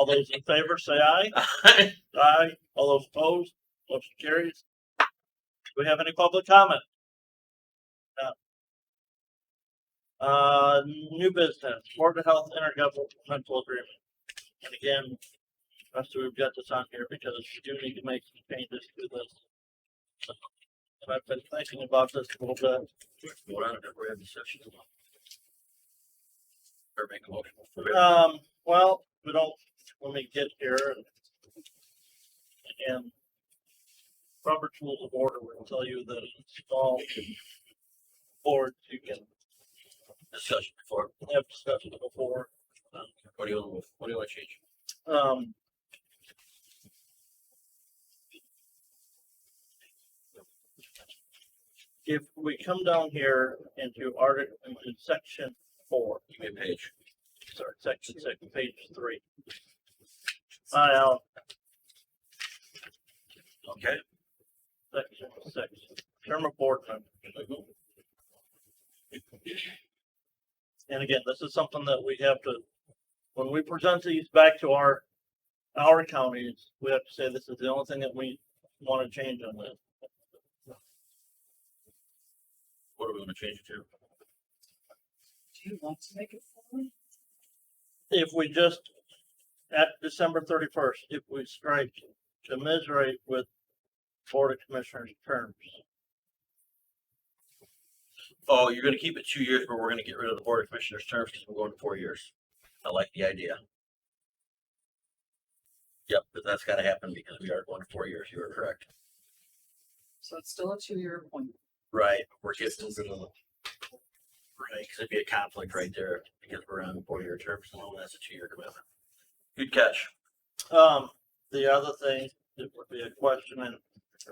All those in favor say aye. Aye. All those opposed, motion carries. Do we have any public comment? New business, Board of Health intergovernmental agreement. And again, we've got this on here because we do need to make some changes to this. And I've been thinking about this a little bit. What on it, we have the session. Or make a motion. Well, we don't, when we get here and Robert's Rules of Order will tell you that it's all boards you can Discussion before. have discussion before. What do you want to change? If we come down here into article, into section 4, Give me a page. sorry, section 6, page 3. Okay. Section 6, term of board members. And again, this is something that we have to, when we present these back to our counties, we have to say this is the only thing that we want to change on this. What do we want to change it to? Do you want to make it formal? If we just, at December 31st, if we strike commiserate with Board of Commissioners terms. Oh, you're going to keep it 2 years, but we're going to get rid of the Board of Commissioners terms because we're going to 4 years. I like the idea. Yep, but that's got to happen because we are going to 4 years. You are correct. So it's still a 2-year appointment. Right. We're getting rid of the. Right, because it'd be a conflict right there because we're on 4-year terms and that's a 2-year commitment. Good catch. The other thing that would be a question, and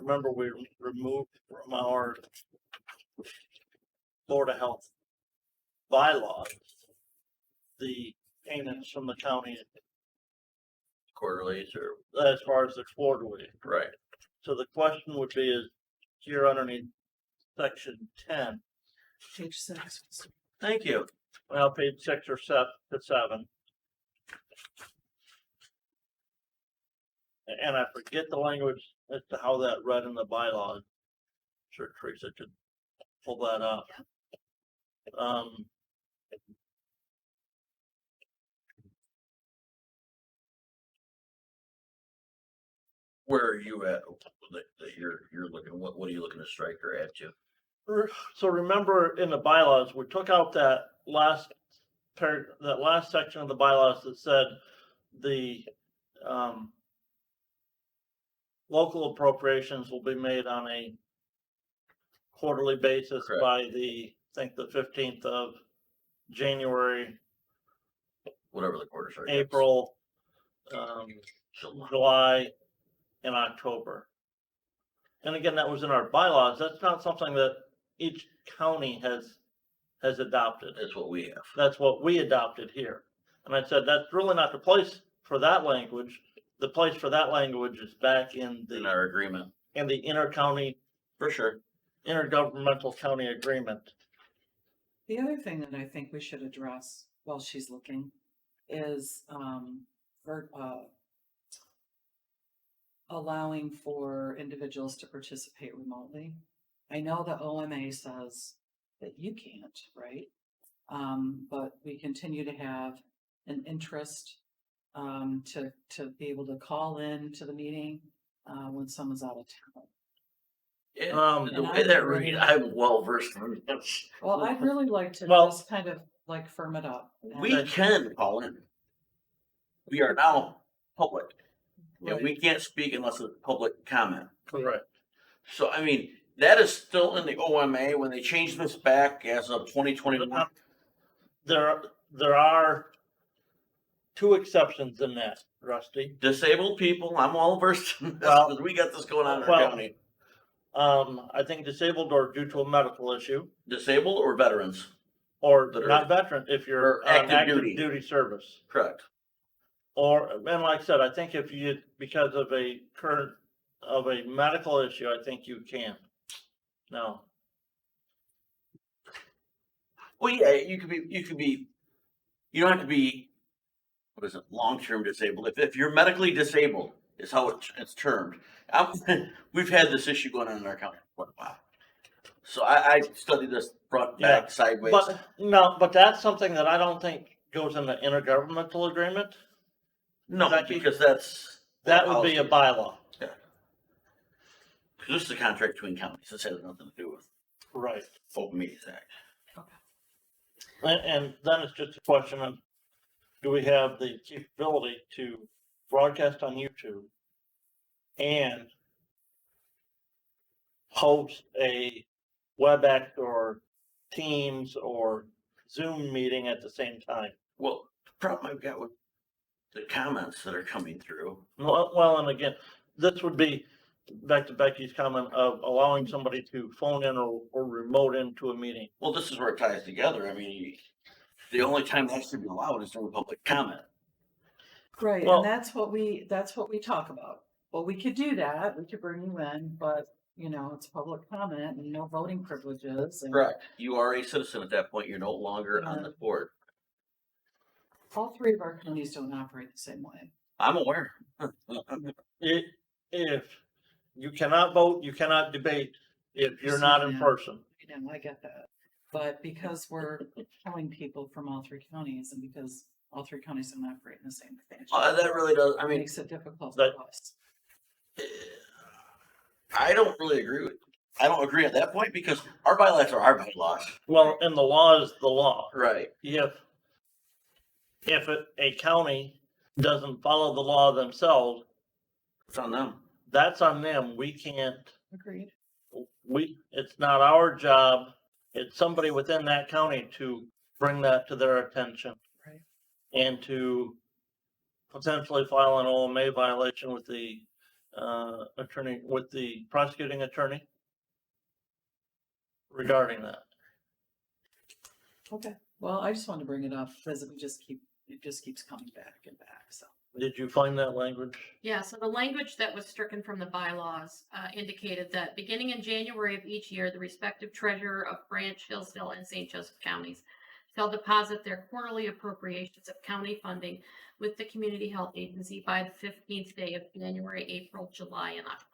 remember we removed from our Board of Health bylaws the payments from the county Quarterlies or. as far as the quarterly. Right. So the question would be is here underneath section 10, Page 6. Thank you. well, page 6 or 7 to 7. And I forget the language as to how that read in the bylaws. Sure, Teresa could pull that up. Where are you at? That you're looking. What are you looking to strike or add to? So remember in the bylaws, we took out that last section of the bylaws that said the local appropriations will be made on a quarterly basis. Correct. By I think the 15th of January, Whatever the quarters are. April, July. July, and October. And again, that was in our bylaws. That's not something that each county has adopted. That's what we have. That's what we adopted here. And I said, that's really not the place for that language. The place for that language is back in In our agreement. the inter-county, For sure. intergovernmental county agreement. The other thing that I think we should address while she's looking is allowing for individuals to participate remotely. I know the OMA says that you can't, right? But we continue to have an interest to be able to call in to the meeting when someone's out of town. Yeah, the way that read, I'm well versed in this. Well, I'd really like to Well- just kind of like firm it up. We can call in. We are now public. And we can't speak unless it's public comment. Correct. So, I mean, that is still in the OMA when they changed this back as of 2021. There are 2 exceptions in that, Rusty. Disabled people, I'm well versed in this Well- because we got this going on in well- our county. I think disabled or due to a medical issue, Disabled or veterans? or That are- not veteran, if you're or on active active duty. duty service. Correct. Or, and like I said, I think if you, because of a medical issue, I think you can. No, Well, yeah, you don't have to be what is it, long-term disabled, if you're medically disabled, is how it's termed. We've had this issue going on in our county for a while. So I studied this front, back, sideways. But, no, but that's something that I don't think goes in the intergovernmental agreement. No, Becky, because that's. That would be a bylaw. Because this is a contract between counties, this has nothing to do with Right. Open Meetings Act. And then it's just a question of, do we have the capability to broadcast on YouTube and host a WebEx or Teams or Zoom meeting at the same time? Well, the problem I've got with the comments that are coming through. Well, and again, this would be back to Becky's comment of allowing somebody to phone in or remote into a meeting. Well, this is where it ties together. I mean, the only time that should be allowed is during public comment. Right, Well- and that's what we talk about. Well, we could do that, we could bring you in, but, you know, it's public comment and no voting privileges. And Correct. You are a citizen at that point. You're no longer on the board. all three of our counties don't operate the same way. I'm aware. If you cannot vote, you cannot debate if you're not in Yeah. person. You know, I get that. But because we're telling people from all three counties and because all three counties don't operate in the same fashion. That really does. I It mean, makes it difficult That- for us. I don't really agree with. I don't agree at that point because our bylaws are our bylaws. Well, and the law is the law. Right. If a county doesn't follow the law themselves, It's on them. that's on them. We can't, Agreed. it's not our job. It's somebody within that county to bring that to their attention. Right. And to potentially file an OMA violation with the attorney, with the prosecuting attorney regarding that. Okay, well, I just wanted to bring it up because it just keeps coming back and back, so. Did you find that language? Yeah, so the language that was stricken from the bylaws indicated that beginning in January of each year, the respective treasurer of Branch, Hillsdale, and St. Joseph counties shall deposit their quarterly appropriations of county funding with the Community Health Agency by the 15th day of January, April, July, and October.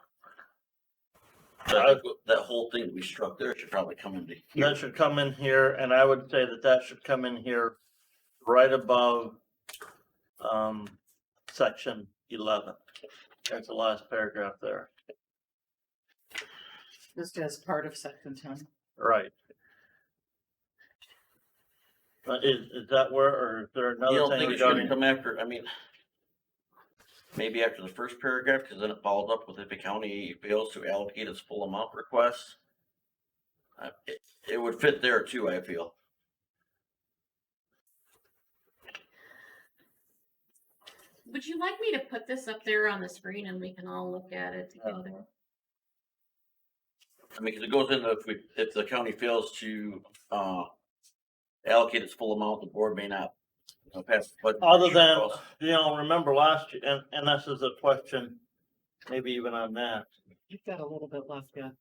I think that whole thing we struck there should probably come into here. That should come in here, and I would say that should come in here right above, section 11. That's the last paragraph there. Just as part of section 10. Right. Is that where, or is there You another don't thing think it should regarding? come after, I mean, maybe after the first paragraph, because then it follows up with if a county fails to allocate its full amount request. It would fit there too, I feel. Would you like me to put this up there on the screen and we can all look at it together? I mean, because it goes into if the county fails to allocate its full amount, the board may not pass. Other than, remember last year, and this is a question, maybe even on that. You've got a little bit left yet.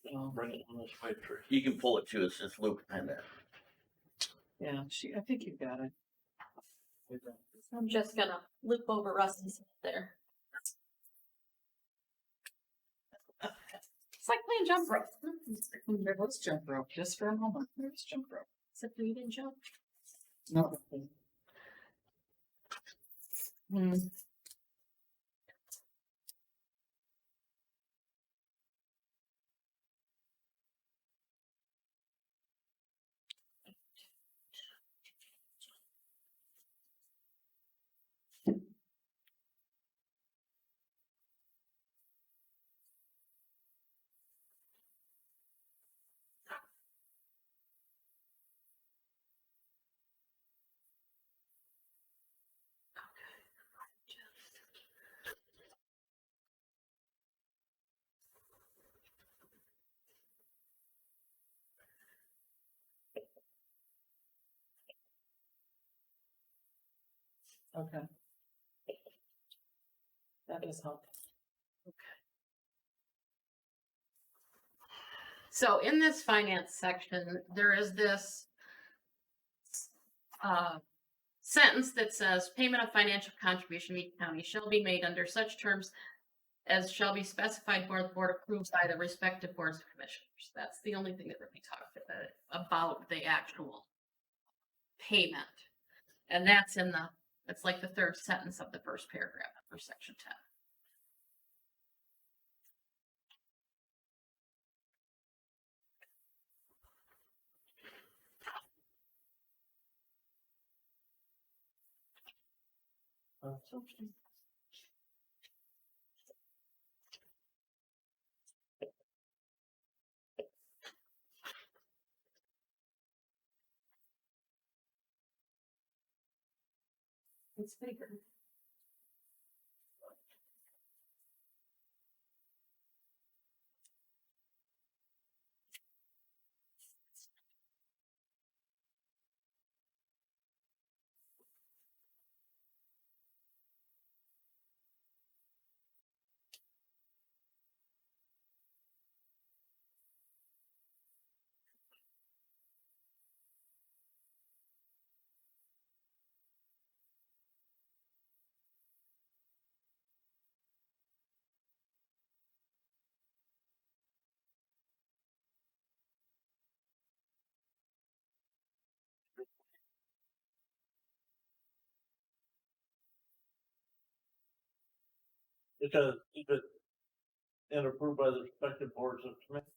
So, Bring it on this way, Trish. You can pull it too, it's Luke and that. yeah, I think you've got it. I'm just gonna loop over Russ's there. It's like playing jump rope. Let's jump rope, just for a moment. Let's jump rope. Except for you didn't jump. No. Okay. That does help. So in this finance section, there is this sentence that says payment of financial contribution to each county shall be made under such terms as shall be specified by the board approved by the respective boards of commissioners. That's the only thing that really talks about the actual payment. And that's it's like the third sentence of the first paragraph for section 10. It's bigger. Because keep it and approved by the respective boards of commissioners.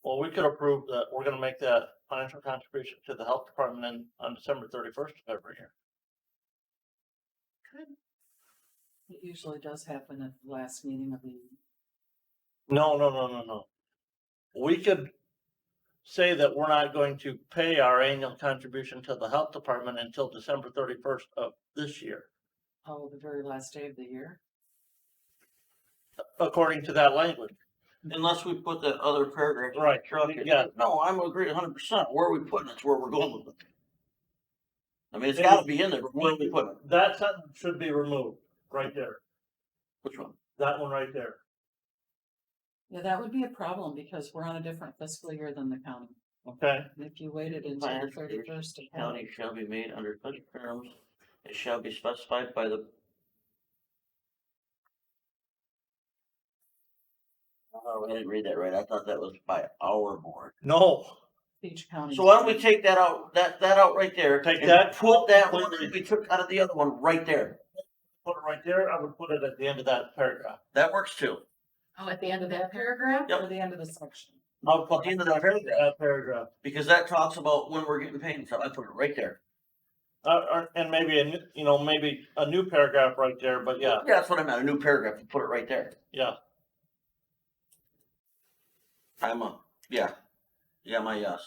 Well, we could approve that, we're gonna make that financial contribution to the health department on December 31st of every year. It usually does happen at the last meeting of the year. No. We could say that we're not going to pay our annual contribution to the health department until December 31st of this year, Oh, the very last day of the year. according to that language. Unless we put that other paragraph. in the Right, truck, yeah. No, I'm agree 100%. Where are we putting it? It's where we're going with it. I mean, it's gotta be in there, but where are we putting it? That sentence should be removed, right there, Which one? that one right there. Yeah, that would be a problem because we're on a different fiscal year than the county. Okay, And if you waited until the Financial 31st of County shall be made under such terms, it shall be specified by the. Oh, I didn't read that right. I thought that was by our board. no, each county. So why don't we take that out, that out right there? Take and that Put that one completely. that we took out of the other one right there. put it right there, I would put it at the end of that paragraph. That works too. Oh, at the end of that paragraph? Yep. Or the end of the section. I'll put the end of that paragraph, That paragraph, because that talks about when we're getting paid and stuff. I put it right there. and maybe maybe a new paragraph right there, but yeah, Yeah, that's what I meant, a new paragraph, put it right there. yeah. Yeah, my yes.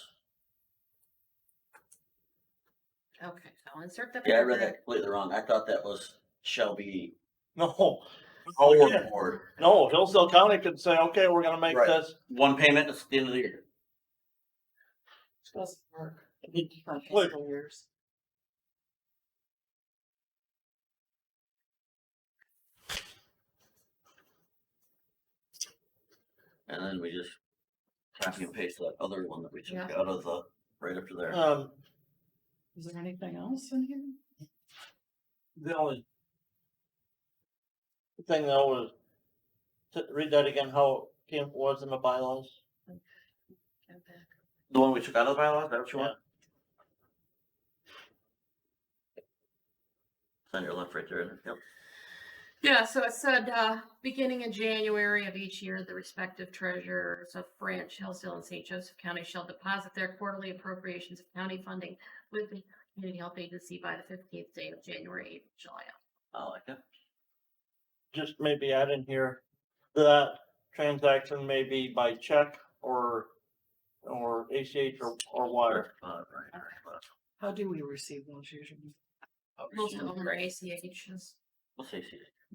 Okay, so I'll insert that. Yeah, I read paragraph. that completely wrong. I thought that was shall be No, our Yeah. board. no, Hillsdale County could say, okay, we're gonna make Right. this, One payment at the end of the year. It doesn't work. Look. For fiscal years. And then we just copy and paste that other one that we took Yeah. out of the, right after there. Is there anything else in here? the only thing though was, to read that again, how Camp was in the bylaws. Get back. The one we took out of the bylaws, is that what you want? It's on your left right there, yep. Yeah, so it said, beginning in January of each year, the respective treasurers of Branch, Hillsdale, and St. Joseph County shall deposit their quarterly appropriations of county funding with the Community Health Agency by the 15th day of January, April, July. I like that. Just maybe add in here, that transaction may be by check or ACH or wire. Right. How do we receive those usually? Most of them are ACHs. Let's say,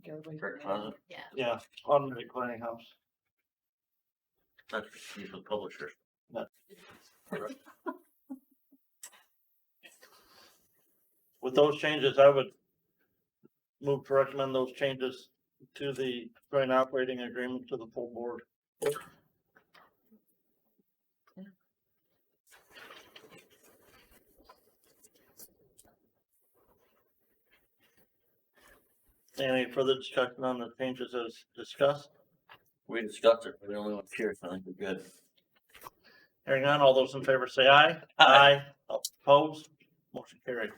Go with- direct deposit, Yeah. Yeah, automatic clearinghouse. that's used with publishers. With those changes, I would move to recommend those changes to the joint operating agreement to the full board. Any further discussion on the changes as discussed? We discussed it, we're the only ones here, so I think we're good. Hearing none, all those in favor say aye. Aye. Opposed? Motion carried.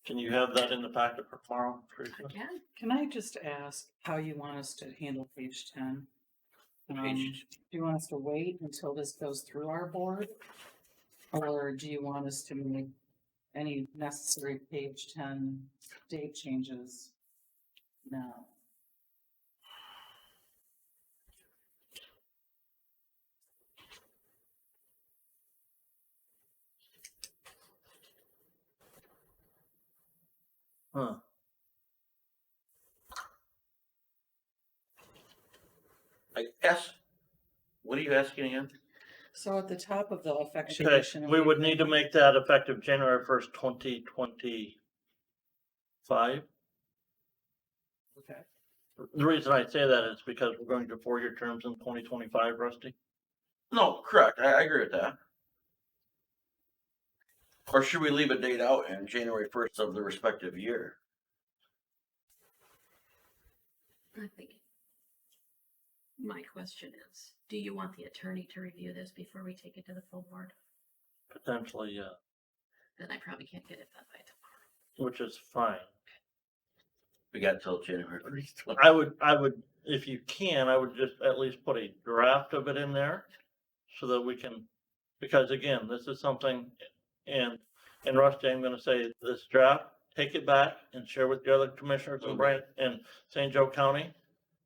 Can you have that in the packet for tomorrow, Teresa? Again, Can I just ask how you want us to handle page 10? Page- Do you want us to wait until this goes through our board? Or do you want us to make any necessary page 10 date changes now? Huh. I guess, what are you asking again? So at the top of the Okay, effectuation. we would need to make that effective January 1st, 2025. Okay. The reason I say that is because we're going to 4-year terms in 2025, Rusty. No, correct, I agree with that. Or should we leave a date out in January 1st of the respective year? I think. My question is, do you want the attorney to review this before we take it to the full board? Potentially, yeah, Then I probably can't get it done by tomorrow. which is fine. We got till January 1st. I would, if you can, I would just at least put a draft of it in there so that we can, because again, this is something, and Rusty, I'm gonna say this draft, take it back and share with the other commissioners in Brant and St. Joe County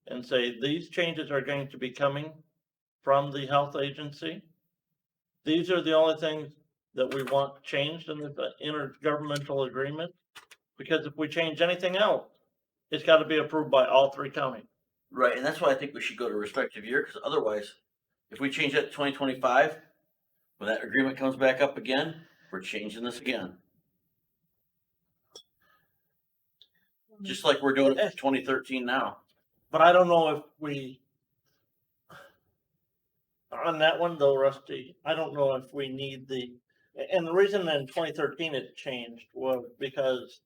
and say, these changes are going to be coming from the health agency. These are the only things that we want changed in the intergovernmental agreement. Because if we change anything else, it's gotta be approved by all 3 counties. Right, and that's why I think we should go to respective year, because otherwise, if we change that to 2025, when that agreement comes back up again, we're changing this again. Just like we're doing it for 2013 now. But I don't know if we, on that one though, Rusty, I don't know if we need and the reason in 2013 it changed was because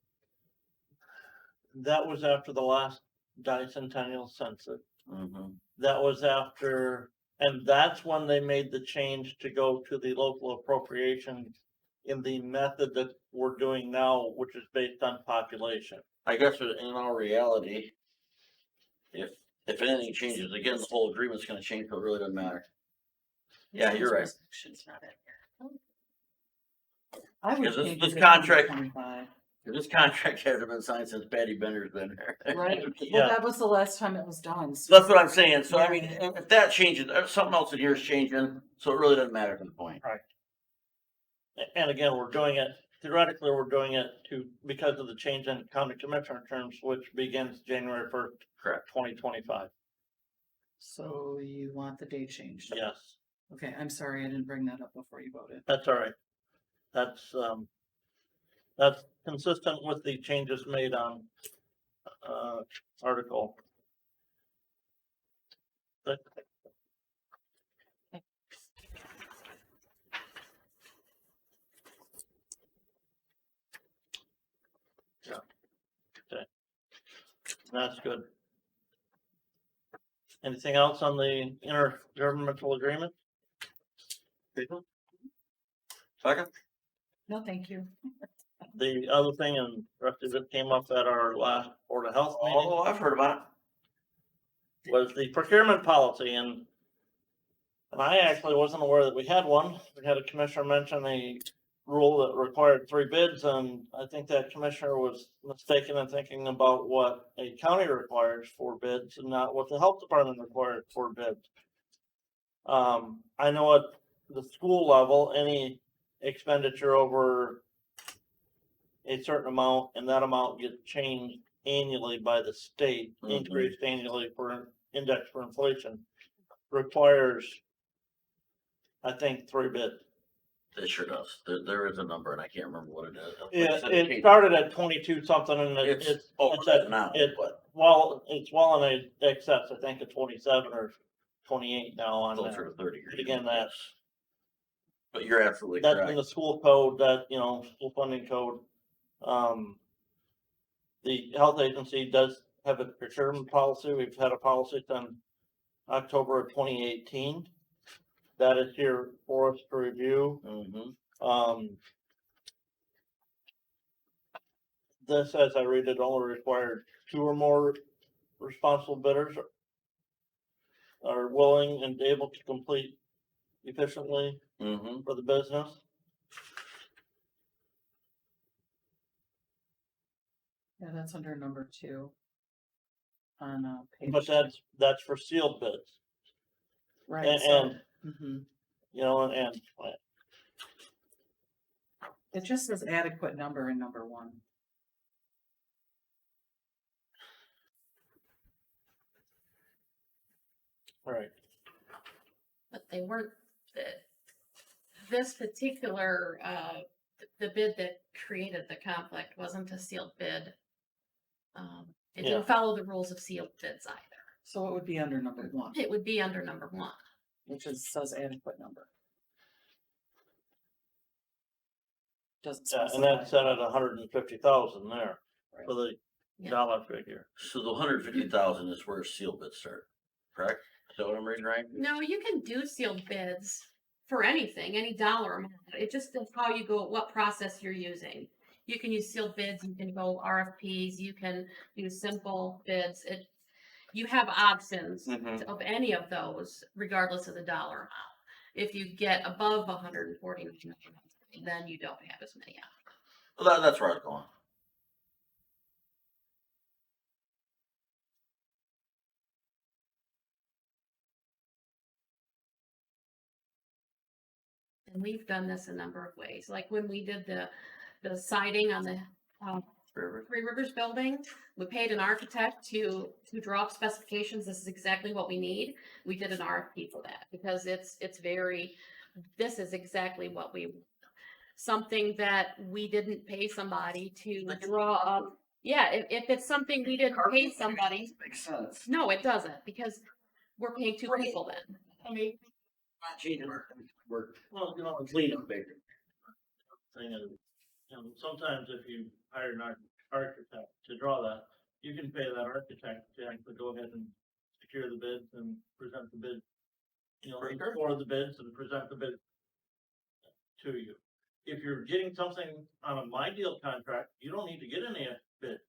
that was after the last bicentennial census. Mhm. That was after, and that's when they made the change to go to the local appropriations in the method that we're doing now, which is based on population. I guess in all reality, if anything changes, again, the whole agreement's gonna change, so it really doesn't matter. Yeah, you're right. Section's not in here. I would Because this- change this it to contract- 2025. This contract hasn't been signed since Patty Bender's been here. Right, Yeah. well, that was the last time it was done. So that's what I'm saying, so I mean, if that changes, something else in here is changing, so it really doesn't matter to the point. And again, we're doing it, theoretically, we're doing it because of the change in county commissioner terms, which begins January 1st, Correct. 2025. So you want the date changed? Yes, Okay, I'm sorry, I didn't bring that up before you voted. that's all right. That's consistent with the changes made on, article. But that's good. Anything else on the intergovernmental agreement? Second? No, thank you. The other thing, and Rusty, that came up at our last Board of Health meeting, Oh, I've heard about it. was the procurement policy, and I actually wasn't aware that we had one. We had a commissioner mention a rule that required 3 bids, and I think that commissioner was mistaken in thinking about what a county requires 4 bids and not what the health department required 4 bids. I know at the school level, any expenditure over a certain amount, and that amount gets changed annually by the state, Mhm. increased annually for index for inflation, requires, I think, 3 bids. It sure does. There is a number and I can't remember what it is. Like I Yeah, said, it changed. started at 22 something and It's over it's that at, now, it, but it's well in excess, I think, of 27 or 28 now on closer to that. 30. But again, that's, But you're absolutely that's in correct. the school code, that, school funding code. the health agency does have a procurement policy. We've had a policy since October of 2018. That is here for us to review. Mm-hmm. This, as I read it, only required 2 or more responsible bidders are willing and able to complete efficiently Mm-hmm. for the business. Yeah, that's under number 2. On, But that's for sealed bids. right, and- so, and- mhm. You know, and It just says adequate number in number 1. right. But they weren't, this particular, the bid that created the conflict wasn't a sealed bid. It Yeah. didn't follow the rules of sealed bids either. So it would be under number 1, It would be under number 1. which says adequate number. Doesn't Yeah, and specify. that's set at 150,000 there Right. for the Yeah. dollar figure. So the 150,000 is where seal bids start, correct? Is that what I'm reading right? No, you can do sealed bids for anything, any dollar amount. It just is how you go, what process you're using. You can use sealed bids, you can go RFPs, you can use simple bids. You have options Mhm. of any of those, regardless of the dollar amount. If you get above 140, then you don't have as many options. Well, that's where I was going. And we've done this a number of ways, like when we did the siding on the Forever. Three Rivers building, we paid an architect to draw up specifications. This is exactly what we need. We did an RFP for that because this is exactly what something that we didn't pay somebody to draw up. Yeah, if it's something we didn't pay somebody, Makes sense. no, it doesn't, because we're paying 2 people then. I mean, not changing we're Well, you know, the clean up bigger. thing is, you know, sometimes if you hire an architect to draw that, you can pay that architect to actually go ahead and secure the bids and present the bid. You know, Sure. for the bids and present the bid to you. If you're getting something on a My Deal contract, you don't need to get any bid.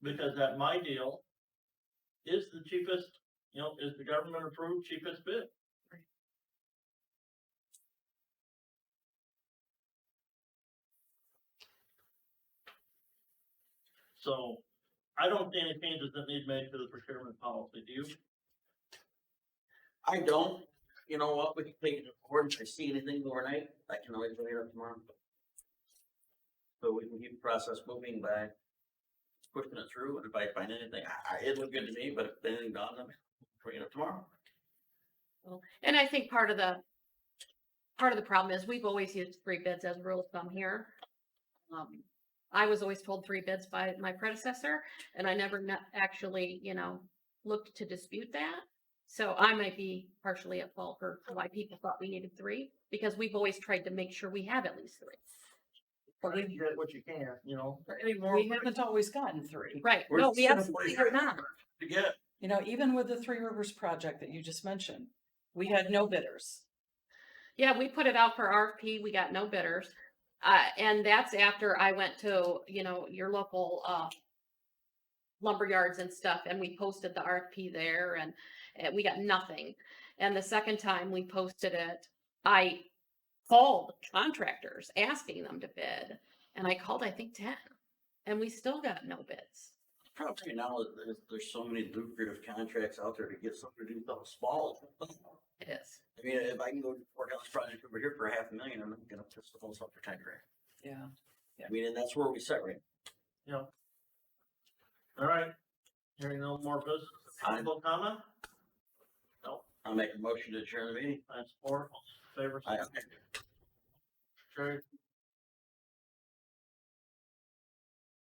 Because that My Deal is the cheapest, you know, is the government approved cheapest bid. So I don't see any changes that need made to the procurement policy. Do you? I don't. You know what? We can take it to court. If I see anything overnight, I can always bring it up tomorrow. So we can keep the process moving by pushing it through. And if I find anything, it looked good to me, but if anything done, I'll bring it up tomorrow. And I think part of the problem is we've always used 3 bids as a rule of thumb here. I was always told 3 bids by my predecessor, and I never actually, looked to dispute that. So I might be partially at fault for why people thought we needed 3, because we've always tried to make sure we have at least 3. Well, you get what you can, you know. We haven't always gotten 3. Right, We're no, we simply absolutely have not. To get. Even with the 3 Rivers project that you just mentioned, we had no bidders. Yeah, we put it out for RFP, we got no bidders. And that's after I went to, your local, lumber yards and stuff, and we posted the RFP there, and we got nothing. And the second time we posted it, I called contractors asking them to bid, and I called, I think, 10, and we still got no bids. Probably now there's so many lucrative contracts out there to get something to do something small. It is. I mean, if I can go to courthouse project over here for $500,000, I'm not gonna piss the house up for 10 grand. Yeah. I mean, and that's where we set right. All right. Hearing no more business, council comment? I'll make a motion to adjourn the meeting. I support, favor, Aye. carried.